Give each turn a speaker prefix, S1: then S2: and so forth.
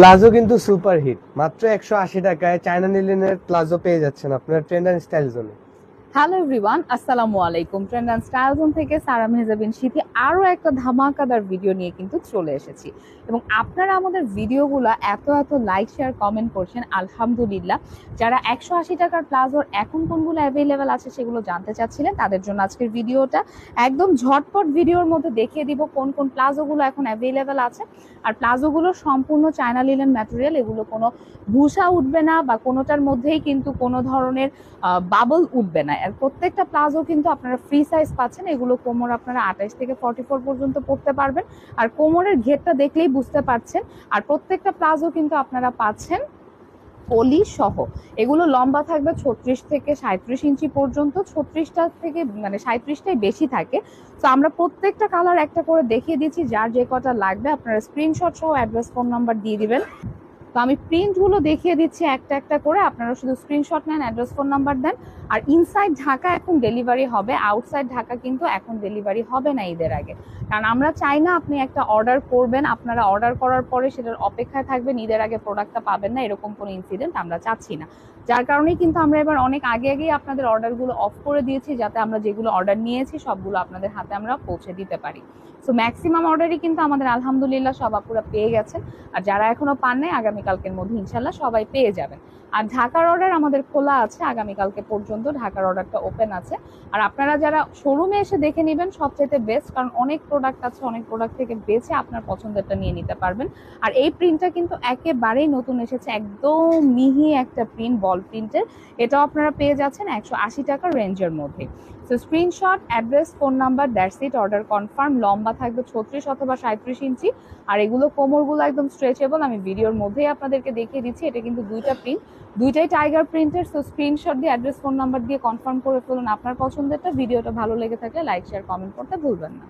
S1: Palazzo কিন্তু super hit, মাত্র 180 টাকায় চায়না লিনেনের প্লাজো পেয়ে যাচ্ছেন আপনার ট্রেন্ড এন্ড স্টাইল জোনে।
S2: হ্যালো এভরিওয়ান, আসসালামু আলাইকুম। ট্রেন্ড অ্যান্ড স্টাইল জোন থেকে সারা মেহজাবিন শীতে আরও একটা ধামাকাদার ভিডিও নিয়ে কিন্তু চলে এসেছি এবং আপনারা আমাদের ভিডিওগুলো এত লাইক শেয়ার কমেন্ট করছেন, আলহামদুলিল্লাহ। যারা 180 টাকার প্লাজোর এখন কোনগুলো অ্যাভেলেবেল আছে সেগুলো জানতে চাচ্ছিলেন, তাদের জন্য আজকের ভিডিওটা একদম ঝটপট ভিডিওর মধ্যে দেখিয়ে দিব কোন কোন প্লাজোগুলো এখন অ্যাভেলেবেল আছে। আর প্লাজোগুলো সম্পূর্ণ চায়না লিনেন ম্যাটেরিয়াল, এগুলো কোনো ভুসা উঠবে না বা কোনোটার মধ্যেই কিন্তু কোনো ধরনের বাবল উঠবে না। আর প্রত্যেকটা প্লাজো কিন্তু আপনারা ফ্রি সাইজ পাচ্ছেন। এগুলো কোমর আপনারা 28 থেকে 44 পর্যন্ত পড়তে পারবেন। আর কোমরের ঘেরটা দেখলেই বুঝতে পারছেন। আর প্রত্যেকটা প্লাজো কিন্তু আপনারা পাচ্ছেন পলি সহ। এগুলো লম্বা থাকবে 36 থেকে 37 ইঞ্চি পর্যন্ত। 36টা থেকে মানে 37টাই বেশি থাকে। তো আমরা প্রত্যেকটা কালার একটা করে দেখিয়ে দিচ্ছি, যার যে কটা লাগবে আপনারা স্ক্রিনশট সহ অ্যাড্রেস ফোন নাম্বার দিয়ে দিবেন। তো আমি প্রিন্টগুলো দেখিয়ে দিচ্ছি একটা একটা করে, আপনারা শুধু স্ক্রিনশট নেন, অ্যাড্রেস ফোন নাম্বার দেন। আর ইনসাইড ঢাকা এখন ডেলিভারি হবে, আউটসাইড ঢাকা কিন্তু এখন ডেলিভারি হবে না ঈদের আগে। কারণ আমরা চাই না আপনি একটা অর্ডার করবেন, আপনারা অর্ডার করার পরে সেটার অপেক্ষায় থাকবেন, ঈদের আগে প্রোডাক্টটা পাবেন না, এরকম কোনো ইনসিডেন্ট আমরা চাচ্ছি না। যার কারণেই কিন্তু আমরা এবার অনেক আগেই আপনাদের অর্ডারগুলো অফ করে দিয়েছি, যাতে আমরা যেগুলো অর্ডার নিয়েছি সবগুলো আপনাদের হাতে আমরা পৌঁছে দিতে পারি। সো ম্যাক্সিমাম অর্ডারই কিন্তু আমাদের আলহামদুলিল্লাহ সব আপুরা পেয়ে গেছেন। আর যারা এখনো পান নাই, আগামীকালকের মধ্যে ইনশাল্লাহ সবাই পেয়ে যাবেন। আর ঢাকার অর্ডার আমাদের খোলা আছে, আগামীকালকে পর্যন্ত ঢাকার অর্ডারটা ওপেন আছে। আর আপনারা যারা শোরুমে এসে দেখে নেবেন সবচেয়ে বেস্ট, কারণ অনেক প্রোডাক্ট আছে, অনেক প্রোডাক্ট থেকে বেছে আপনার পছন্দেরটা নিয়ে নিতে পারবেন। আর এই প্রিন্টটা কিন্তু একেবারেই নতুন এসেছে, একদম মিহি একটা প্রিন্ট, বল প্রিন্টের। এটাও আপনারা পেয়ে যাচ্ছেন 180 টাকা রেঞ্জের মধ্যে। So screenshot, address, phone number, that's it, order confirm. লম্বা থাকবে 36 অথবা 37 ইঞ্চি। আর এগুলো কোমরগুলো একদম স্ট্রেচেবল, আমি ভিডিওর মধ্যেই আপনাদেরকে দেখিয়ে দিচ্ছি। এটা কিন্তু দুইটা প্রিন্ট, দুইটাই টাইগার প্রিন্টের। সো স্ক্রিনশট দিয়ে অ্যাড্রেস, ফোন নাম্বার দিয়ে কনফার্ম করে ফেলুন আপনার পছন্দেরটা। ভিডিওটা ভালো লেগে থাকলে লাইক শেয়ার কমেন্ট করতে ভুলবেন না।